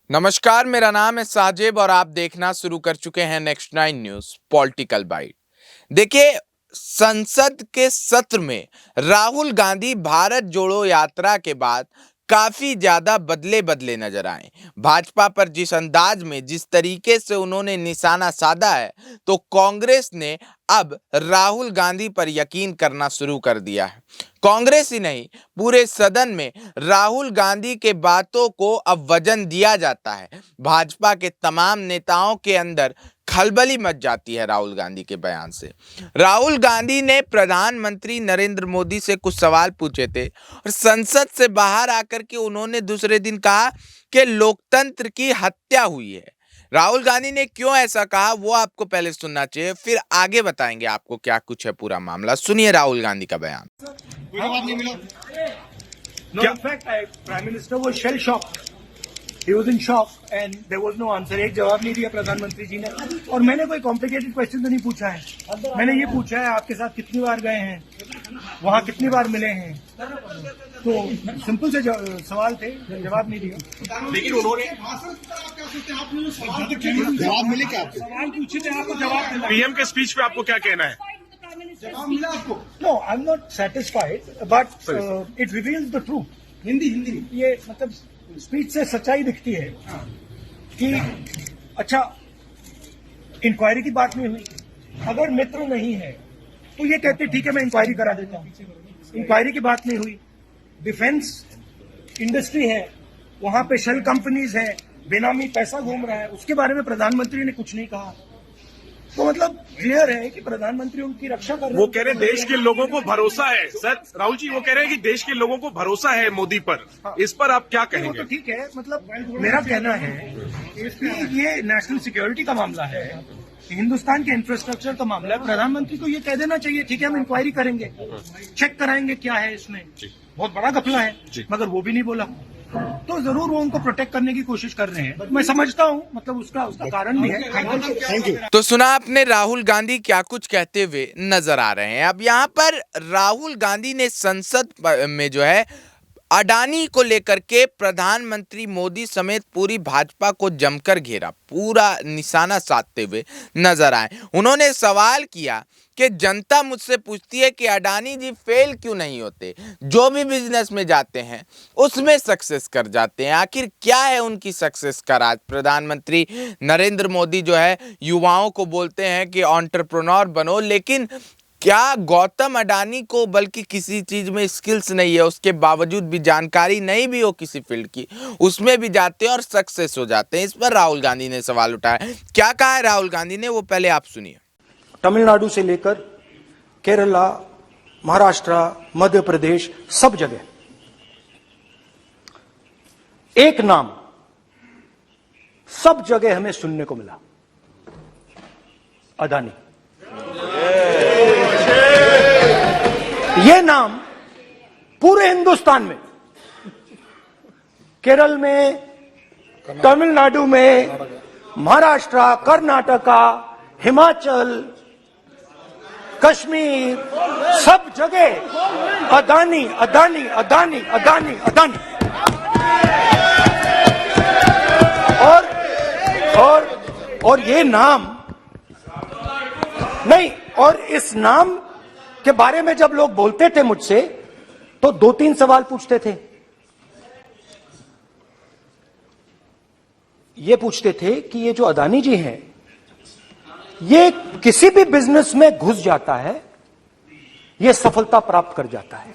नमस्कार, मेरा नाम है साजिब और आप देखना शुरू कर चुके हैं नेक्स्ट 9 न्यूज पॉलिटिकल बाइट। देखिए, संसद के सत्र में राहुल गांधी भारत जोड़ो यात्रा के बाद काफी ज्यादा बदले बदले नजर आए। भाजपा पर जिस अंदाज में, जिस तरीके से उन्होंने निशाना साधा है, तो कांग्रेस ने अब राहुल गांधी पर यकीन करना शुरू कर दिया है। कांग्रेस ही नहीं, पूरे सदन में राहुल गांधी के बातों को अब वजन दिया जाता है। भाजपा के तमाम नेताओं के अंदर खलबली मच जाती है राहुल गांधी के बयान से। राहुल गांधी ने प्रधानमंत्री नरेंद्र मोदी से कुछ सवाल पूछे थे और संसद से बाहर आकर के उन्होंने दूसरे दिन कहा कि लोकतंत्र की हत्या हुई है। राहुल गांधी ने क्यों ऐसा कहा वो आपको पहले सुनना चाहिए, फिर आगे बताएंगे आपको क्या कुछ है पूरा मामला। सुनिए राहुल गांधी का बयान। कोई जवाब नहीं मिला। No, in fact, Prime Minister was shell shocked. He was in shock and there was no answer. एक जवाब नहीं दिया प्रधानमंत्री जी ने। और मैंने कोई कॉम्प्लिकेटेड क्वेश्चन तो नहीं पूछा है। मैंने ये पूछा है आपके साथ कितनी बार गए हैं, वहाँ कितनी बार मिले हैं। तो सिंपल से सवाल थे, जवाब नहीं दिया। लेकिन उन्होंने भाषण आप क्या सोचते हैं? आपने जवाब मिले क्या आपको? सवाल पूछे थे, आपको जवाब मिला। पीएम के स्पीच पे आपको क्या कहना है? जवाब मिला आपको? No, I'm not satisfied, but it reveals the truth. Hindi ये मतलब स्पीच से सच्चाई दिखती है कि अच्छा, इंक्वायरी की बात नहीं हुई। अगर मित्र नहीं है तो ये कहते ठीक है मैं इंक्वायरी करा देता हूँ। इंक्वायरी की बात नहीं हुई। डिफेंस इंडस्ट्री है, वहां पे शेल कंपनीज है, बेनामी पैसा घूम रहा है, उसके बारे में प्रधानमंत्री ने कुछ नहीं कहा। तो मतलब क्लियर है कि प्रधानमंत्री उनकी रक्षा कर रहे हैं। वो कह रहे हैं देश के लोगों को भरोसा है। सर, राहुल जी वो कह रहे हैं कि देश के लोगों को भरोसा है मोदी पर। इस पर आप क्या वो कहेंगे? तो ठीक है, मतलब मेरा कहना है कि ये नेशनल सिक्योरिटी का मामला है, हिंदुस्तान के इंफ्रास्ट्रक्चर का मामला है। प्रधानमंत्री को ये कह देना चाहिए ठीक है हम इंक्वायरी करेंगे, चेक कराएंगे क्या है इसमें। बहुत बड़ा घपला है, मगर वो भी नहीं बोला। तो जरूर वो उनको प्रोटेक्ट करने की कोशिश कर रहे हैं। मैं समझता हूँ, मतलब उसका कारण भी है। Thank you. तो सुना आपने राहुल गांधी क्या कुछ कहते हुए नजर आ रहे हैं। अब यहाँ पर राहुल गांधी ने संसद में जो है अडानी को लेकर के प्रधानमंत्री मोदी समेत पूरी भाजपा को जमकर घेरा, पूरा निशाना साधते हुए नजर आए। उन्होंने सवाल किया कि जनता मुझसे पूछती है कि अडानी जी फेल क्यों नहीं होते, जो भी बिजनेस में जाते हैं उसमें सक्सेस कर जाते हैं, आखिर क्या है उनकी सक्सेस का राज। प्रधानमंत्री नरेंद्र मोदी जो है युवाओं को बोलते हैं कि एंटरप्रेन्योर बनो, लेकिन क्या गौतम अडानी को बल्कि किसी चीज में स्किल्स नहीं है, उसके बावजूद भी जानकारी नहीं भी हो किसी फील्ड की, उसमें भी जाते हैं और सक्सेस हो जाते हैं। इस पर राहुल गांधी ने सवाल उठाया। क्या कहा है राहुल गांधी ने, वो पहले आप सुनिए। तमिलनाडु से लेकर केरला, महाराष्ट्र, मध्य प्रदेश, सब जगह एक नाम सब जगह हमें सुनने को मिला, अदानी। ये नाम पूरे हिंदुस्तान में, केरल में, तमिलनाडु में, महाराष्ट्र, कर्नाटका, हिमाचल, कश्मीर, सब जगह अदानी अदानी अदानी अदानी अदानी। और ये नाम नहीं, और इस नाम के बारे में जब लोग बोलते थे मुझसे तो 2-3 सवाल पूछते थे। ये पूछते थे कि ये जो अदानी जी हैं, ये किसी भी बिजनेस में घुस जाता है, ये सफलता प्राप्त कर जाता है,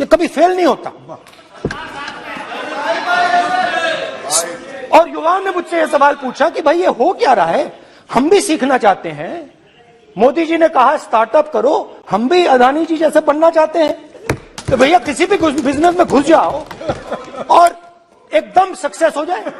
ये कभी फेल नहीं होता। और युवाओं ने मुझसे यह सवाल पूछा कि भाई ये हो क्या रहा है, हम भी सीखना चाहते हैं। मोदी जी ने कहा स्टार्टअप करो, हम भी अदानी जी जैसे बनना चाहते हैं। तो भैया किसी भी बिजनेस में घुस जाओ और एकदम सक्सेस हो जाए।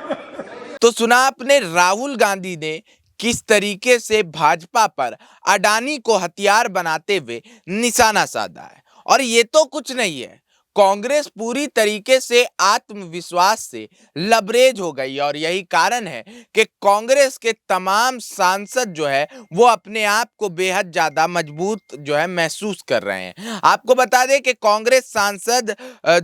तो सुना आपने राहुल गांधी ने किस तरीके से भाजपा पर अडानी को हथियार बनाते हुए निशाना साधा है। और ये तो कुछ नहीं है, कांग्रेस पूरी तरीके से आत्मविश्वास से लबरेज हो गई और यही कारण है कि कांग्रेस के तमाम सांसद जो है वो अपने आप को बेहद ज्यादा मजबूत जो है महसूस कर रहे हैं। आपको बता दें कि कांग्रेस सांसद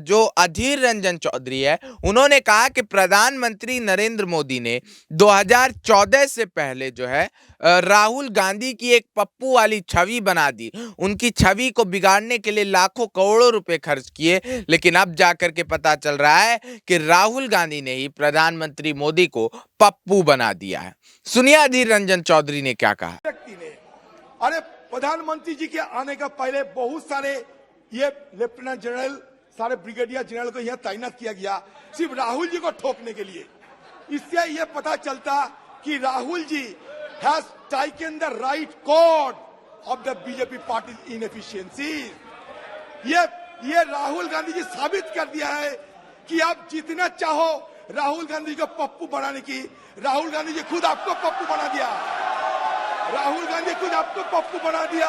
जो अधीर रंजन चौधरी है, उन्होंने कहा कि प्रधानमंत्री नरेंद्र मोदी ने 2014 से पहले जो है राहुल गांधी की एक पप्पू वाली छवि बना दी। उनकी छवि को बिगाड़ने के लिए लाखों करोड़ों रुपए खर्च किए, लेकिन अब जाकर के पता चल रहा है कि राहुल गांधी ने ही प्रधानमंत्री मोदी को पप्पू बना दिया है। सुनिए अधीर रंजन चौधरी ने क्या कहा। व्यक्ति ने, अरे प्रधानमंत्री जी के आने का पहले बहुत सारे ये लेफ्टिनेंट जनरल, सारे ब्रिगेडियर जनरल को यह तैनात किया गया सिर्फ राहुल जी को ठोकने के लिए। इससे यह पता चलता कि Rahul ji has taken the right code of the BJP party inefficiency. ये राहुल गांधी जी साबित कर दिया है कि आप जितना चाहो राहुल गांधी को पप्पू बनाने की, राहुल गांधी जी खुद आपको पप्पू बना दिया। राहुल गांधी खुद आपको पप्पू बना दिया,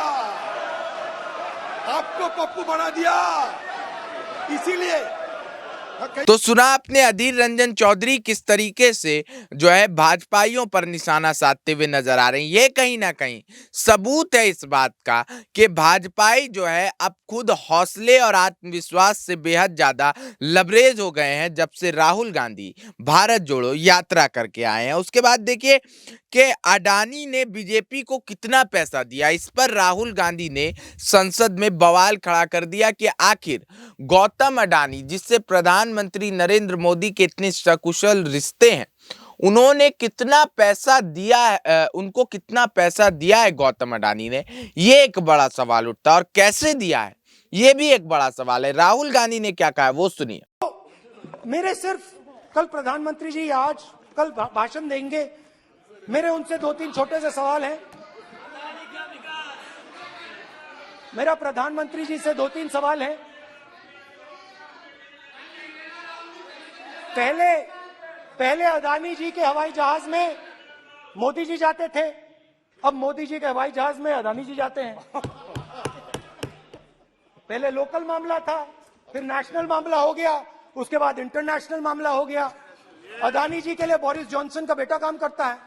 आपको पप्पू बना दिया। इसीलिए तो सुना आपने अधीर रंजन चौधरी किस तरीके से जो है भाजपाइयों पर निशाना साधते हुए नजर आ रहे हैं। ये कहीं ना कहीं सबूत है इस बात का कि भाजपाई जो है अब खुद हौसले और आत्मविश्वास से बेहद ज्यादा लबरेज हो गए हैं जब से राहुल गांधी भारत जोड़ो यात्रा करके आए हैं। उसके बाद देखिए कि अडानी ने बीजेपी को कितना पैसा दिया, इस पर राहुल गांधी ने संसद में बवाल खड़ा कर दिया कि आखिर गौतम अडानी, जिससे प्रधानमंत्री नरेंद्र मोदी के इतने सकुशल रिश्ते हैं, उन्होंने कितना पैसा दिया, उनको कितना पैसा दिया है गौतम अडानी ने। ये एक बड़ा सवाल उठता है और कैसे दिया है ये भी एक बड़ा सवाल है। राहुल गांधी ने क्या कहा वो सुनिए। मेरे सिर्फ कल प्रधानमंत्री जी आज कल भाषण देंगे, मेरे उनसे 2-3 छोटे से सवाल हैं। मेरा प्रधानमंत्री जी से 2-3 सवाल हैं। पहले अदानी जी के हवाई जहाज में मोदी जी जाते थे, अब मोदी जी के हवाई जहाज में अदानी जी जाते हैं। पहले लोकल मामला था, फिर नेशनल मामला हो गया, उसके बाद इंटरनेशनल मामला हो गया। अदानी जी के लिए बोरिस जॉनसन का बेटा काम करता है,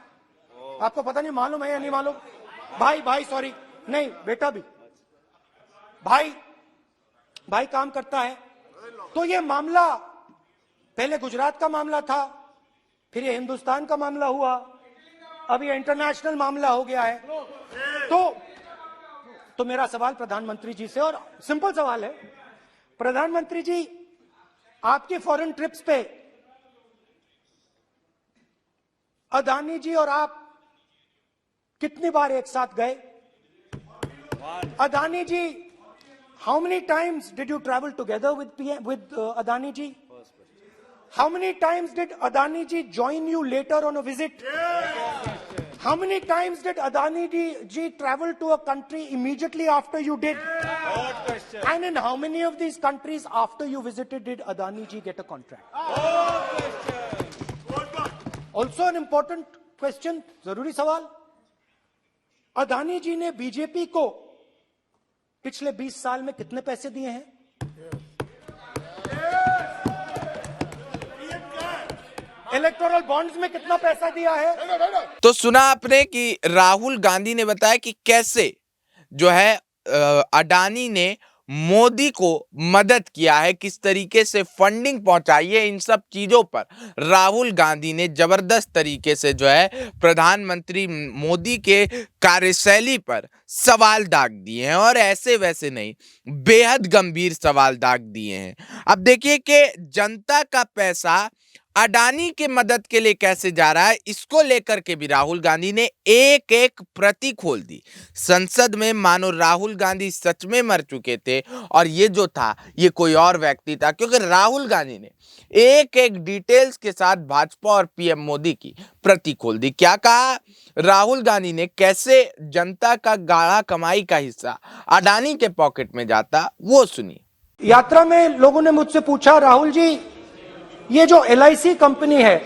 आपको पता नहीं मालूम है या नहीं मालूम? भाई सॉरी, नहीं बेटा भी, भाई काम करता है। तो ये मामला पहले गुजरात का मामला था, फिर ये हिंदुस्तान का मामला हुआ, अब ये इंटरनेशनल मामला हो गया है। तो मेरा सवाल प्रधानमंत्री जी से, और सिंपल सवाल है, प्रधानमंत्री जी आपकी फॉरेन ट्रिप्स पे अदानी जी और आप कितनी बार एक साथ गए? Adani ji, how many times did you travel together with Adani ji? How many times did Adani ji join you later on a visit? How many times did Adani ji travel to a country immediately after you did? And in how many of these countries after you visited did Adani ji get a contract? Also an important question, जरूरी सवाल, अदानी जी ने BJP को पिछले 20 साल में कितने पैसे दिए हैं? इलेक्टोरल बॉन्ड्स में कितना पैसा दिया है? तो सुना आपने कि राहुल गांधी ने बताया कि कैसे जो है अडानी ने मोदी को मदद किया है, किस तरीके से फंडिंग पहुंचाई है। इन सब चीजों पर राहुल गांधी ने जबरदस्त तरीके से जो है प्रधानमंत्री मोदी के कार्यशैली पर सवाल दाग दिए हैं, और ऐसे वैसे नहीं, बेहद गंभीर सवाल दाग दिए हैं। अब देखिए कि जनता का पैसा अडानी के मदद के लिए कैसे जा रहा है, इसको लेकर के भी राहुल गांधी ने एक एक प्रति खोल दी। संसद में मानो राहुल गांधी सच में मर चुके थे और ये जो था ये कोई और व्यक्ति था, क्योंकि राहुल गांधी ने एक एक डिटेल्स के साथ भाजपा और पीएम मोदी की प्रति खोल दी। क्या कहा राहुल गांधी ने, कैसे जनता का गाढ़ा कमाई का हिस्सा अडानी के पॉकेट में जाता, वो सुनिए। यात्रा में लोगों ने मुझसे पूछा, राहुल जी ये जो LIC कंपनी है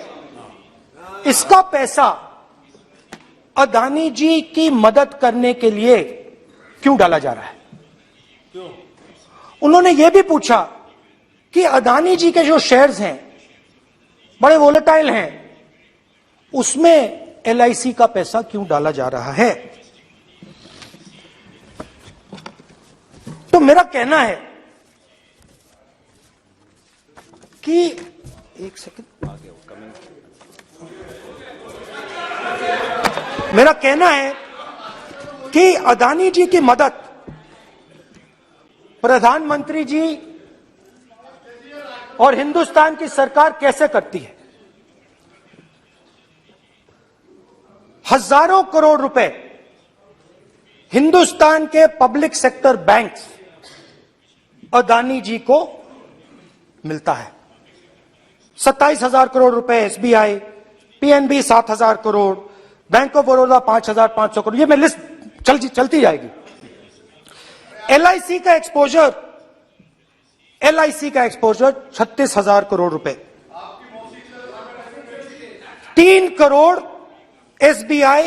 इसका पैसा अदानी जी की मदद करने के लिए क्यों डाला जा रहा है? उन्होंने ये भी पूछा कि अदानी जी के जो शेयर्स हैं बड़े वोलेटाइल हैं, उसमें LIC का पैसा क्यों डाला जा रहा है। तो मेरा कहना है कि एक सेकंड, मेरा कहना है कि अदानी जी की मदद प्रधानमंत्री जी और हिंदुस्तान की सरकार कैसे करती है। हजारों करोड़ रुपए हिंदुस्तान के पब्लिक सेक्टर बैंक्स अदानी जी को मिलता है। 27,000 करोड़ रुपए SBI, PNB 7,000 crore, bank of Baroda 5,500 crore, ये मैं लिस्ट चलती जाएगी। LIC का एक्सपोजर 36,000 करोड़ रुपए, 3 crore SBI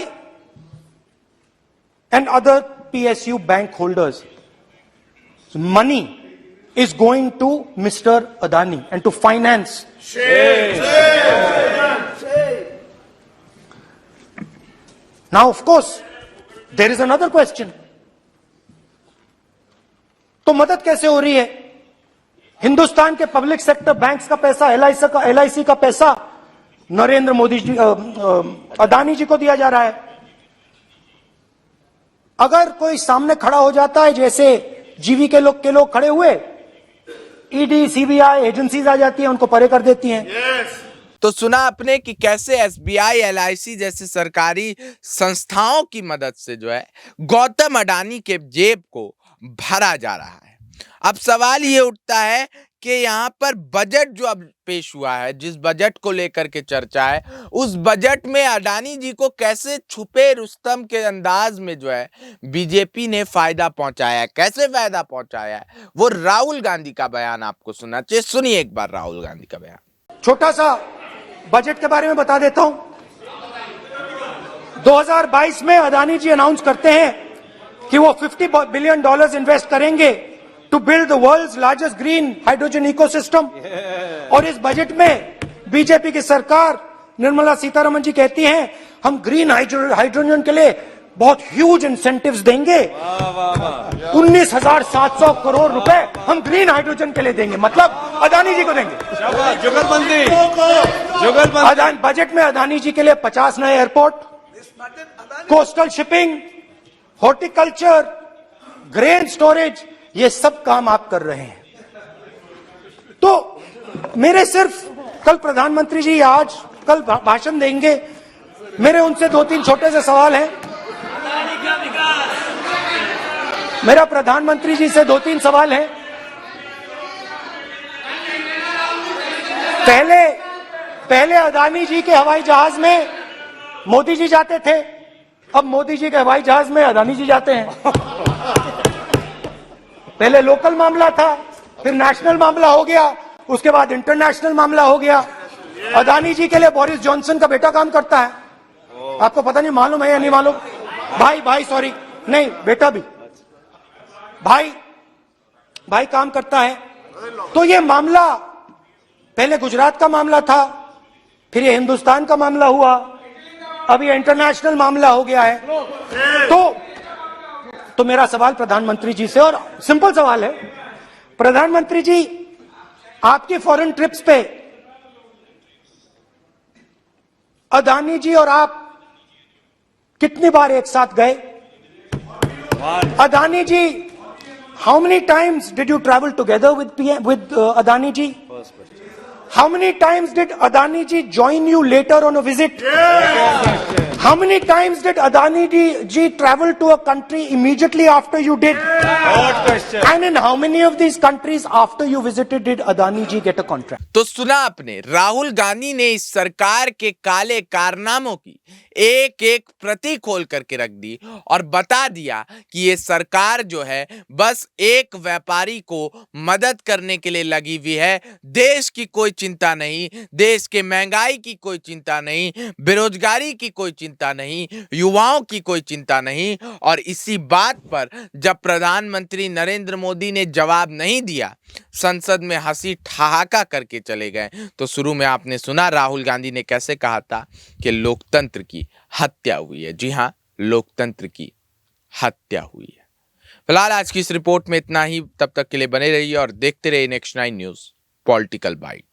and other PSU bank holders. Money is going to Mr. Adani and to finance. Now, of course, there is another question. तो मदद कैसे हो रही है? हिंदुस्तान के पब्लिक सेक्टर बैंक्स का पैसा, LIC का पैसा नरेंद्र मोदी जी, अदानी जी को दिया जा रहा है। अगर कोई सामने खड़ा हो जाता है, जैसे जीवी के लोग खड़े हुए, ED, CBI एजेंसीज आ जाती हैं, उनको परे कर देती हैं। तो सुना आपने कि कैसे SBI, LIC जैसी सरकारी संस्थाओं की मदद से जो है गौतम अडानी के जेब को भरा जा रहा है। अब सवाल ये उठता है कि यहाँ पर बजट जो अब पेश हुआ है, जिस बजट को लेकर के चर्चा है, उस बजट में अडानी जी को कैसे छुपे रुस्तम के अंदाज में जो है बीजेपी ने फायदा पहुंचाया है। कैसे फायदा पहुंचाया है, वो राहुल गांधी का बयान आपको सुनना चाहिए। सुनिए एक बार राहुल गांधी का बयान। छोटा सा बजट के बारे में बता देता हूं। 2022 में अदानी जी अनाउंस करते हैं कि वो $50 बिलियन इन्वेस्ट करेंगे to build the world's largest green hydrogen ecosystem. और इस बजट में बीजेपी की सरकार निर्मला सीतारमण जी कहती हैं हम ग्रीन हाइड्रोजन के लिए बहुत ह्यूज इंसेंटिव्स देंगे, 19,700 करोड़ रुपए हम ग्रीन हाइड्रोजन के लिए देंगे, मतलब अदानी जी को देंगे। जुगलबंदी बजट में अदानी जी के लिए 50 नए airport, coastal shipping, horticulture, grain storage, ये सब काम आप कर रहे हैं। तो मेरे सिर्फ कल प्रधानमंत्री जी कल भाषण देंगे, मेरे उनसे 2-3 छोटे से सवाल हैं। मेरा प्रधानमंत्री जी से 2-3 सवाल हैं। पहले अदानी जी के हवाई जहाज में मोदी जी जाते थे, अब मोदी जी के हवाई जहाज में अदानी जी जाते हैं। पहले लोकल मामला था, फिर नेशनल मामला हो गया, उसके बाद इंटरनेशनल मामला हो गया। अदानी जी के लिए बोरिस जॉनसन का बेटा काम करता है, आपको पता नहीं मालूम है या नहीं मालूम? भाई सॉरी, नहीं बेटा भी, भाई काम करता है। तो ये मामला पहले गुजरात का मामला था, फिर ये हिंदुस्तान का मामला हुआ, अब ये इंटरनेशनल मामला हो गया है। तो मेरा सवाल प्रधानमंत्री जी से, और सिंपल सवाल है, प्रधानमंत्री जी आपकी फॉरेन ट्रिप्स पे अदानी जी और आप कितनी बार एक साथ गए? Adani ji, how many times did you travel together with Adani ji? How many times did Adani ji join you later on a visit? How many times did Adani ji travel to a country immediately after you did? And in how many of these countries after you visited did Adani ji get a contract? तो सुना आपने, राहुल गांधी ने इस सरकार के काले कारनामों की एक एक प्रति खोल करके रख दी और बता दिया कि ये सरकार जो है बस एक व्यापारी को मदद करने के लिए लगी हुई है। देश की कोई चिंता नहीं, देश के महंगाई की कोई चिंता नहीं, बेरोजगारी की कोई चिंता नहीं, युवाओं की कोई चिंता नहीं। और इसी बात पर जब प्रधानमंत्री नरेंद्र मोदी ने जवाब नहीं दिया, संसद में हंसी ठहाका करके चले गए। तो शुरू में आपने सुना राहुल गांधी ने कैसे कहा था कि लोकतंत्र की हत्या हुई है। जी हां, लोकतंत्र की हत्या हुई है। फिलहाल आज की इस रिपोर्ट में इतना ही। तब तक के लिए बने रहिए और देखते रहिए नेक्स्ट 9 न्यूज़ पॉलिटिकल बाइट।